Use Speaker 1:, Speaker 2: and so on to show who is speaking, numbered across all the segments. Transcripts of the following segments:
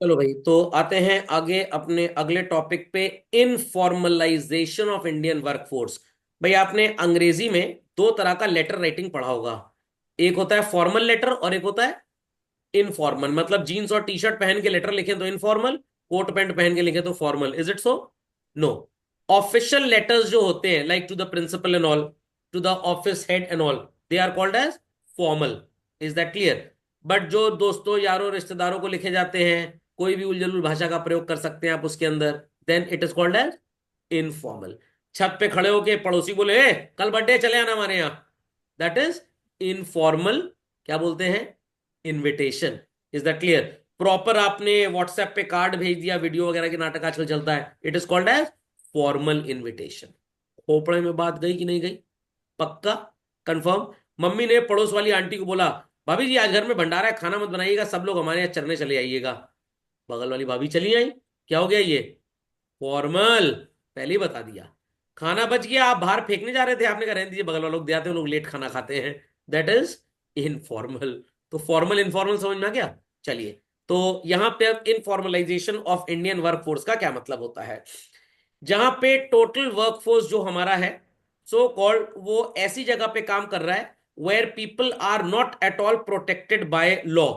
Speaker 1: चलो भाई, तो आते हैं आगे अपने अगले टॉपिक पे। Informalisation of Indian workforce. भाई आपने अंग्रेजी में दो तरह का लेटर राइटिंग पढ़ा होगा। एक होता है फॉर्मल लेटर और एक होता है इनफॉर्मल। मतलब जीन्स और टी शर्ट पहन के लेटर लिखे तो इनफॉर्मल, कोट पैंट पहन के लिखे तो formal. Is it so? No. Official letters जो होते हैं, like to the principal and all, to the office head and all, they are called as formal. Is that clear? But जो दोस्तों यारों रिश्तेदारों को लिखे जाते हैं, कोई भी उलझुल भाषा का प्रयोग कर सकते हैं आप उसके अंदर, then it is called as informal. छत पे खड़े होके पड़ोसी बोले, कल बर्थडे चले आना हमारे यहाँ, दैट इज इनफॉर्मल। क्या बोलते हैं? Invitation. Is that clear? Proper आपने व्हाट्सएप पे कार्ड भेज दिया, वीडियो वगैरह के नाटक आजकल चलता है, it is called as formal invitation. खोपड़े में बात गई कि नहीं गई? पक्का? कंफर्म? मम्मी ने पड़ोस वाली आंटी को बोला, भाभी जी आज घर में भंडारा है, खाना मत बनाइएगा, सब लोग हमारे यहाँ चरने चले आइएगा। बगल वाली भाभी चली आई। क्या हो गया ये? फॉर्मल। पहले ही बता दिया। खाना बच गया, आप बाहर फेंकने जा रहे थे, आपने कहा रहने दीजिए, बगल वालों को दे आते हैं, वो लोग लेट खाना खाते हैं। That is informal. तो फॉर्मल इनफॉर्मल समझ में आ गया? चलिए, तो यहां पे अब इनफॉर्मलाइजेशन ऑफ इंडियन वर्कफोर्स का क्या मतलब होता है। जहां पे टोटल वर्कफोर्स जो हमारा है, सो कॉल्ड, वो ऐसी जगह पे काम कर रहा है where people are not at all protected by law,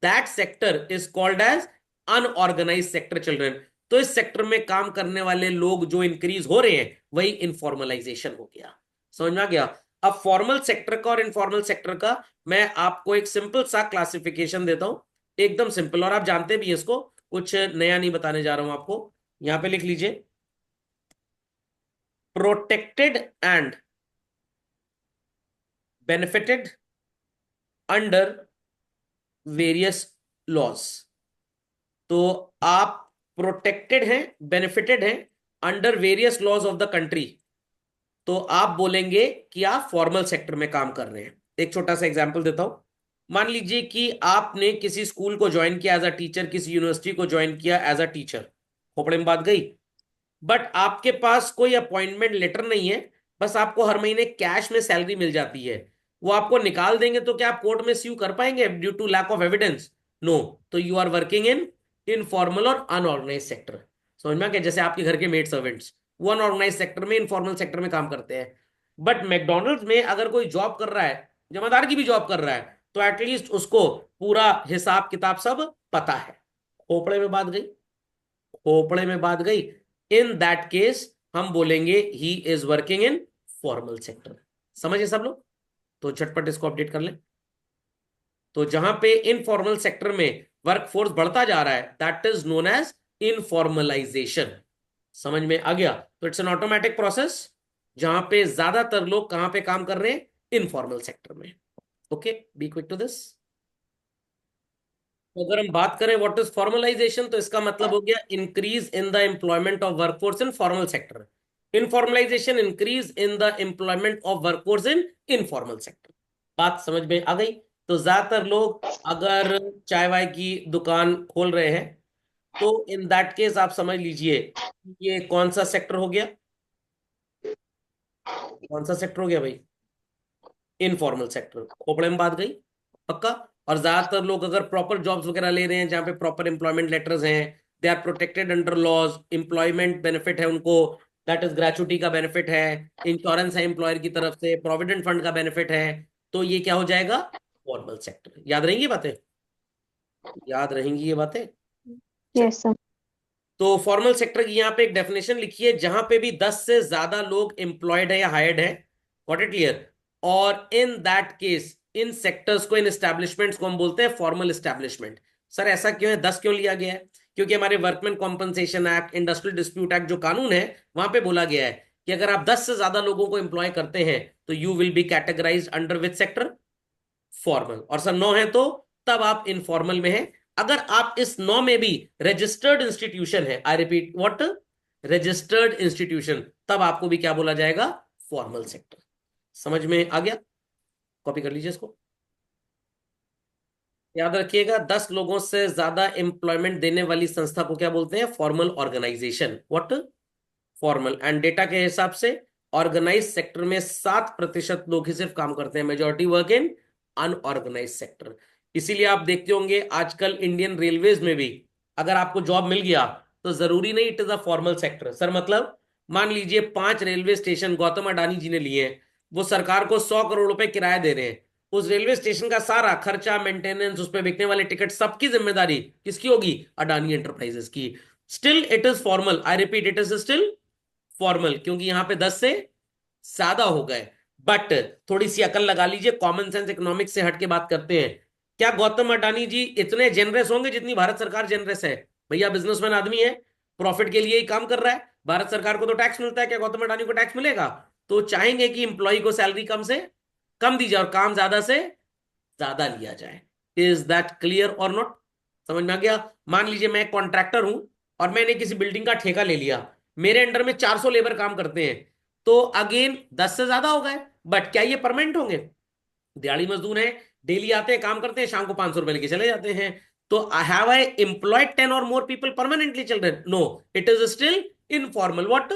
Speaker 1: that sector is called as unorganised sector children. तो इस सेक्टर में काम करने वाले लोग जो इंक्रीज हो रहे हैं, वही इनफॉर्मलाइजेशन हो गया। समझ में आ गया? अब फॉर्मल सेक्टर का और इनफॉर्मल सेक्टर का मैं आपको एक सिंपल सा क्लासिफिकेशन देता हूं, एकदम सिंपल, और आप जानते भी हैं इसको, कुछ नया नहीं बताने जा रहा हूं आपको। यहां पे लिख लीजिए, protected and benefited under various laws. तो आप प्रोटेक्टेड हैं, बेनिफिटेड हैं under various laws of the country, तो आप बोलेंगे कि आप फॉर्मल सेक्टर में काम कर रहे हैं। एक छोटा सा एग्जांपल देता हूं। मान लीजिए कि आपने किसी स्कूल को ज्वाइन किया एज अ टीचर, किसी यूनिवर्सिटी को ज्वाइन किया एज अ टीचर। खोपड़े में बात गई? बट आपके पास कोई अपॉइंटमेंट लेटर नहीं है, बस आपको हर महीने कैश में सैलरी मिल जाती है। वो आपको निकाल देंगे तो क्या आप कोर्ट में स्यू कर पाएंगे due to lack of evidence? No. तो you are working in informal और अनऑर्गेनाइज सेक्टर। समझ में आ गया? जैसे आपके घर के मेड सर्वेंट्स, वो अनऑर्गेनाइज सेक्टर में, इनफॉर्मल सेक्टर में काम करते हैं। बट मैकडोनल्ड्स में अगर कोई जॉब कर रहा है, जमादार की भी जॉब कर रहा है, तो एटलीस्ट उसको पूरा हिसाब किताब सब पता है। खोपड़े में बात गई? खोपड़े में बात गई? इन दैट केस हम बोलेंगे he is working in formal sector. समझे सब लोग? तो झटपट इसको अपडेट कर ले। तो जहां पे इनफॉर्मल सेक्टर में वर्कफोर्स बढ़ता जा रहा है, that is known as informalisation. समझ में आ गया? तो इट्स एन ऑटोमेटिक प्रोसेस जहां पे ज्यादातर लोग कहां पे काम कर रहे हैं? इनफॉर्मल सेक्टर में। Okay, be quick to this. तो अगर हम बात करें व्हाट इज फॉर्मलाइजेशन, तो इसका मतलब हो गया increase in the employment of workforce in formal sector. Informalisation, increase in the employment of workforce in informal sector. बात समझ में आ गई? तो ज्यादातर लोग अगर चाय वाय की दुकान खोल रहे हैं, तो इन दैट केस आप समझ लीजिए ये कौन सा सेक्टर हो गया? कौन सा सेक्टर हो गया भाई? Informal sector. खोपड़े में बात गई? पक्का? और ज्यादातर लोग अगर प्रॉपर जॉब्स वगैरह ले रहे हैं जहां पे प्रॉपर एम्प्लॉयमेंट लेटर्स हैं, they are protected under laws, employment benefit है उनको, दैट इज ग्रेचुटी का बेनिफिट है, इंश्योरेंस है एम्प्लॉयर की तरफ से, प्रोविडेंट फंड का बेनिफिट है, तो ये क्या हो जाएगा? Formal sector. याद रहेंगी ये बातें? याद रहेंगी ये बातें? चल,
Speaker 2: यस सर।
Speaker 1: तो फॉर्मल सेक्टर की यहाँ पे एक डेफिनेशन लिखी है, जहां पे भी 10 से ज्यादा लोग एम्प्लॉयड है या हायर्ड है। Got it clear? और in that case, in sectors को, इन एस्टैब्लिशमेंट्स को हम बोलते हैं फॉर्मल एस्टैब्लिशमेंट। सर ऐसा क्यों है, 10 क्यों लिया गया है? क्योंकि हमारे workman compensation act, industrial dispute act जो कानून है, वहां पे बोला गया है कि अगर आप 10 से ज्यादा लोगों को एम्प्लॉय करते हैं, तो you will be categorise under which sector? Formal. और सर 9 है तो तब आप इनफॉर्मल में हैं। अगर आप इस 9 में भी रजिस्टर्ड इंस्टीट्यूशन है, I repeat, what? Registered institution, तब आपको भी क्या बोला जाएगा? Formal sector. समझ में आ गया? कॉपी कर लीजिए इसको। याद रखिएगा, 10 लोगों से ज्यादा एम्प्लॉयमेंट देने वाली संस्था को क्या बोलते हैं? Formal organisation. What? Formal. And data के हिसाब से ऑर्गेनाइज सेक्टर में 7% लोग ही सिर्फ काम करते हैं, majority work in unorganise sector. इसीलिए आप देखते होंगे आजकल इंडियन रेलवेज में भी अगर आपको जॉब मिल गया तो जरूरी नहीं it is a formal sector. Sir मतलब मान लीजिए 5 रेलवे स्टेशन गौतम अडानी जी ने लिए हैं, वो सरकार को 100 करोड़ रुपए किराया दे रहे हैं, उस रेलवे स्टेशन का सारा खर्चा, मेंटेनेंस, उस पर बिकने वाले टिकट, सबकी जिम्मेदारी किसकी होगी? अडानी एंटरप्राइजेस की। Still it is formal, I repeat it is still formal, क्योंकि यहां पे 10 से ज्यादा हो गए। बट थोड़ी सी अकल लगा लीजिए, कॉमन सेंस इकोनॉमिक्स से हट के बात करते हैं। क्या गौतम अडानी जी इतने जेनरस होंगे जितनी भारत सरकार जेनरस है? भैया बिजनेसमैन आदमी है, प्रॉफिट के लिए ही काम कर रहा है, भारत सरकार को तो टैक्स मिलता है, क्या गौतम अडानी को टैक्स मिलेगा? तो चाहेंगे कि इंप्लॉय को सैलरी कम से कम दी जाए और काम ज्यादा से ज्यादा लिया जाए। इज दैट क्लियर और नॉट? समझ में आ गया? मान लीजिए मैं एक कॉन्ट्रैक्टर हूं और मैंने किसी बिल्डिंग का ठेका ले लिया, मेरे अंडर में 400 लेबर काम करते हैं, तो अगेन 10 से ज्यादा हो गए। बट क्या ये परमानेंट होंगे? दिहाड़ी मजदूर हैं, डेली आते हैं, काम करते हैं, शाम को 500 रुपए लेके चले जाते हैं। तो हैव आई एम्प्लॉयड 10 और more people permanently children? No, it is still informal. What?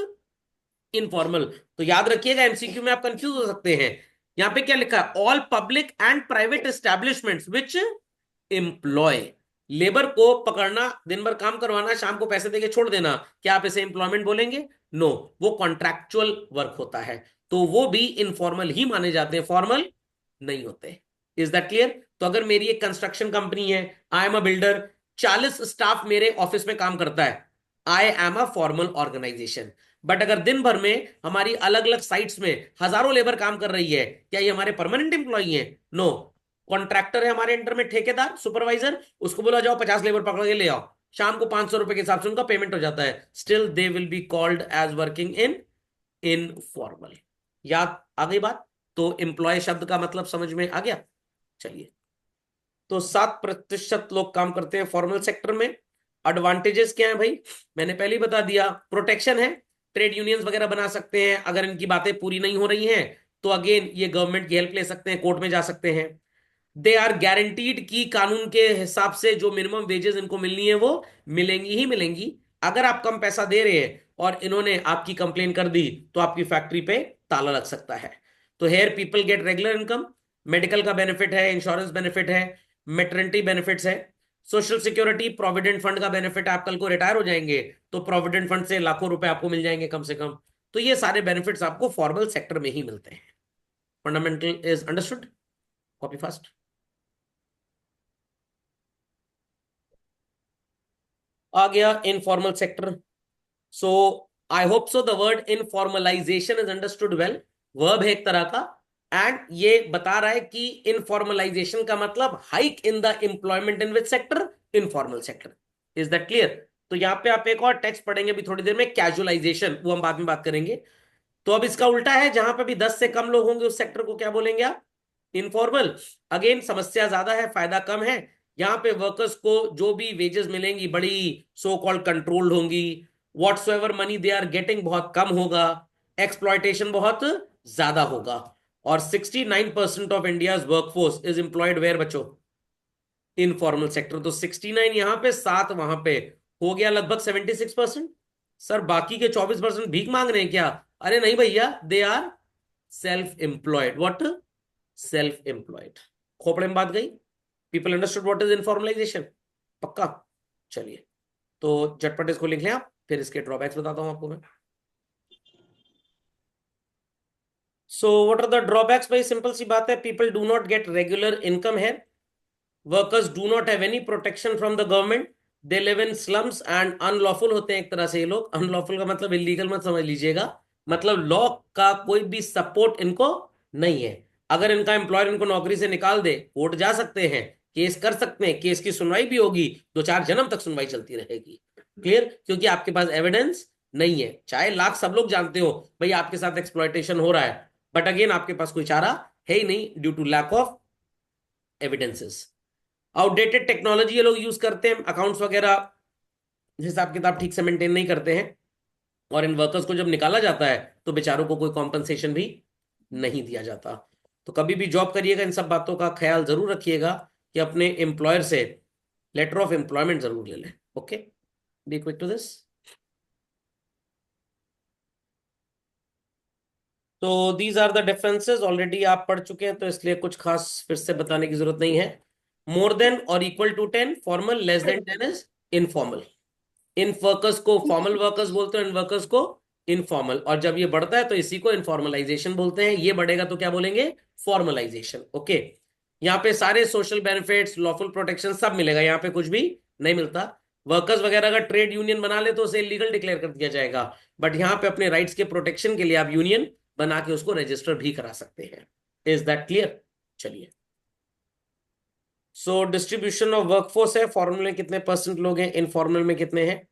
Speaker 1: Informal. तो याद रखिएगा, एमसीक्यू में आप कंफ्यूज हो सकते हैं। यहां पे क्या लिखा है? All public and private establishments which employ. Labour को पकड़ना, दिन भर काम करवाना, शाम को पैसे देके छोड़ देना, क्या आप इसे एम्प्लॉयमेंट बोलेंगे? नो, वो कॉन्ट्रैक्चुअल वर्क होता है, तो वो भी इनफॉर्मल ही माने जाते हैं, फॉर्मल नहीं होते। Is that clear? तो अगर मेरी एक कंस्ट्रक्शन कंपनी है, I am a builder, 40 staff मेरे ऑफिस में काम करता है, I am a formal organisation. But अगर दिन भर में हमारी अलग अलग साइट्स में हजारों लेबर काम कर रही है, क्या ये हमारे परमानेंट एम्प्लॉई हैं? नो। कॉन्ट्रैक्टर है हमारे अंडर में, ठेकेदार, सुपरवाइजर, उसको बोला जाओ 50 लेबर पकड़ के ले आओ, शाम को 500 रुपए के हिसाब से उनका पेमेंट हो जाता है, still they will be called as working in informal. याद आ गई बात? तो एम्प्लॉय शब्द का मतलब समझ में आ गया? चलिए, तो 7% लोग काम करते हैं फॉर्मल सेक्टर में। एडवांटेजेस क्या है भाई? मैंने पहले ही बता दिया, प्रोटेक्शन है, ट्रेड यूनियंस वगैरह बना सकते हैं, अगर इनकी बातें पूरी नहीं हो रही हैं तो अगेन ये गवर्नमेंट की हेल्प ले सकते हैं, कोर्ट में जा सकते हैं। दे आर गारंटीड की कानून के हिसाब से जो मिनिमम वेजेस इनको मिलनी है वो मिलेंगी ही मिलेंगी। अगर आप कम पैसा दे रहे हैं और इन्होंने आपकी कंप्लेन कर दी तो आपकी फैक्ट्री पे ताला लग सकता है। तो here people get regular income, medical का बेनिफिट है, इंश्योरेंस बेनिफिट है, मेटर्निटी बेनिफिट्स है, सोशल सिक्योरिटी, प्रोविडेंट फंड का बेनिफिट, आप कल को रिटायर हो जाएंगे तो प्रोविडेंट फंड से लाखों रुपए आपको मिल जाएंगे कम से कम। तो ये सारे बेनिफिट्स आपको फॉर्मल सेक्टर में ही मिलते हैं। Fundamental is understood? Copy fast. आ गया informal sector. So I hope so the word informalisation is understood well. Verb है एक तरह का, एंड ये बता रहा है कि इनफॉर्मलाइजेशन का मतलब hike in the employment in which sector? Informal sector. Is that clear? तो यहां पे आप एक और टेक्स्ट पढ़ेंगे अभी थोड़ी देर में, कैजुअलाइजेशन, वो हम बाद में बात करेंगे। तो अब इसका उल्टा है, जहां पे भी 10 से कम लोग होंगे उस सेक्टर को क्या बोलेंगे आप? इनफॉर्मल। अगेन समस्या ज्यादा है, फायदा कम है। यहां पे वर्कर्स को जो भी वेजेस मिलेंगी बड़ी सो कॉल्ड कंट्रोल्ड होंगी, what's ever money they are getting बहुत कम होगा, एक्सप्लॉयटेशन बहुत ज्यादा होगा। और 69% of India workforce is employed where बच्चों? Informal sector. तो 69 यहां पे, 7 वहां पे, हो गया लगभग 76%। सर बाकी के 24% भीख मांग रहे हैं क्या? अरे नहीं भैया, they are self employed. What? Self employed. खोपड़े में बात गई? People understood what is informalisation? पक्का? चलिए, तो झटपट इसको लिख लें आप, फिर इसके ड्रॉबैक्स बताता हूं आपको मैं। So what are the drawbacks? भाई सिंपल सी बात है, people do not get regular income है, workers do not have any protection from the government, they live in slums and unlawful होते हैं एक तरह से ये लोग। अनलॉफुल का मतलब इलीगल मत समझ लीजिएगा, मतलब लॉ का कोई भी सपोर्ट इनको नहीं है। अगर इनका एम्प्लॉयर इनको नौकरी से निकाल दे, कोर्ट जा सकते हैं, केस कर सकते हैं, केस की सुनवाई भी होगी, 2-4 जन्म तक सुनवाई चलती रहेगी। क्लियर? क्योंकि आपके पास एविडेंस नहीं है, चाहे लाख सब लोग जानते हो भाई आपके साथ एक्सप्लॉयटेशन हो रहा है, बट अगेन आपके पास कोई चारा है ही नहीं due to lack of evidences. Outdated technology ये लोग यूज करते हैं, अकाउंट्स वगैरह हिसाब किताब ठीक से मेंटेन नहीं करते हैं, और इन वर्कर्स को जब निकाला जाता है तो बेचारों को कोई कॉम्पनसेशन भी नहीं दिया जाता। तो कभी भी जॉब करिएगा इन सब बातों का ख्याल जरूर रखिएगा कि अपने एम्प्लॉयर से लेटर ऑफ एम्प्लॉयमेंट जरूर ले लें। Okay, be quick to this. तो these are the differences, already आप पढ़ चुके हैं तो इसलिए कुछ खास फिर से बताने की जरूरत नहीं है। मोर देन और equal to 10 formal, less than 10 is informal. इन वर्कर्स को फॉर्मल वर्कर्स बोलते हैं, इन वर्कर्स को इनफॉर्मल। और जब ये बढ़ता है तो इसी को इनफॉर्मलाइजेशन बोलते हैं। ये बढ़ेगा तो क्या बोलेंगे? फॉर्मलाइजेशन। ओके। यहाँ पे सारे सोशल बेनिफिट्स, लॉफुल प्रोटेक्शन सब मिलेगा, यहाँ पे कुछ भी नहीं मिलता। वर्कर्स वगैरह अगर ट्रेड यूनियन बना ले तो उसे इलीगल डिक्लेयर कर दिया जाएगा, बट यहाँ पे अपने राइट्स के प्रोटेक्शन के लिए आप यूनियन बना के उसको रजिस्टर भी करा सकते हैं। Is that clear? चलिए। सो डिस्ट्रीब्यूशन ऑफ वर्कफोर्स है, फॉर्मल में कितने परसेंट लोग हैं, इनफॉर्मल में कितने हैं?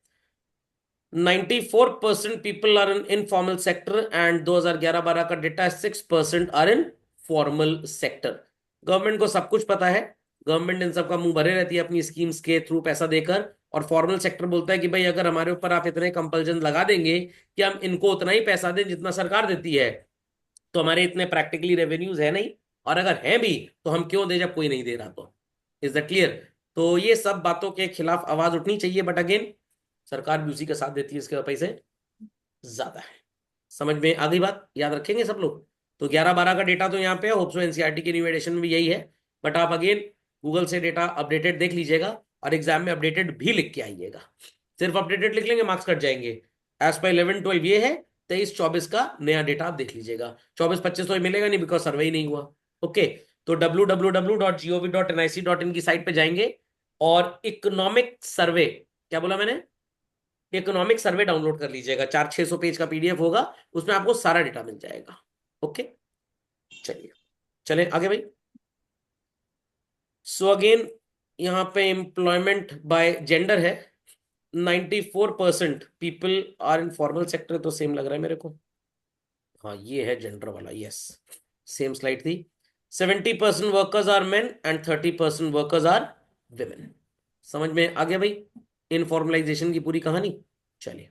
Speaker 1: 94% people are in informal sector and 2011-12 का data 6% are in formal sector. Government को सब कुछ पता है, गवर्नमेंट इन सब का मुंह भरे रहती है अपनी स्कीम्स के थ्रू पैसा देकर। और फॉर्मल सेक्टर बोलता है कि भाई अगर हमारे ऊपर आप इतने कंपल्जन लगा देंगे कि हम इनको उतना ही पैसा दें जितना सरकार देती है, तो हमारे इतने प्रैक्टिकली रेवेन्यूज है नहीं, और अगर है भी तो हम क्यों दे जब कोई नहीं दे रहा। तो इज दैट क्लियर? तो ये सब बातों के खिलाफ आवाज उठनी चाहिए, बट अगेन सरकार भी उसी का साथ देती है, इसके पैसे ज्यादा है। समझ में आ गई बात? याद रखेंगे सब लोग। तो 11-12 का डेटा तो यहाँ पे होप्सो एनसीईआरटी के न्यू एडिशन में भी यही है, बट आप अगेन गूगल से डेटा अपडेटेड देख लीजिएगा और एग्जाम में अपडेटेड भी लिख के आइएगा। सिर्फ अपडेटेड लिख लेंगे मार्क्स कट जाएंगे। एज पर 11-12 ये है, 23-24 का नया डेटा आप देख लीजिएगा। 24-25 तो मिलेगा नहीं बिकॉज सर्वे ही नहीं हुआ। ओके। तो www.gov.nic.in की साइट पे जाएंगे और इकोनॉमिक सर्वे, क्या बोला मैंने? इकोनॉमिक सर्वे डाउनलोड कर लीजिएगा, 400-600 पेज का पीडीएफ होगा, उसमें आपको सारा डेटा मिल जाएगा। ओके। चलिए, चलें आगे भाई। सो अगेन यहाँ पे एम्प्लॉयमेंट बाय जेंडर है। 94% people are in formal sector, तो सेम लग रहा है मेरे को। हाँ ये है जेंडर वाला, यस, सेम स्लाइड थी। 70% workers are men and 30% workers are women. समझ में आ गया भाई इनफॉर्मलाइजेशन की पूरी कहानी? चलिए।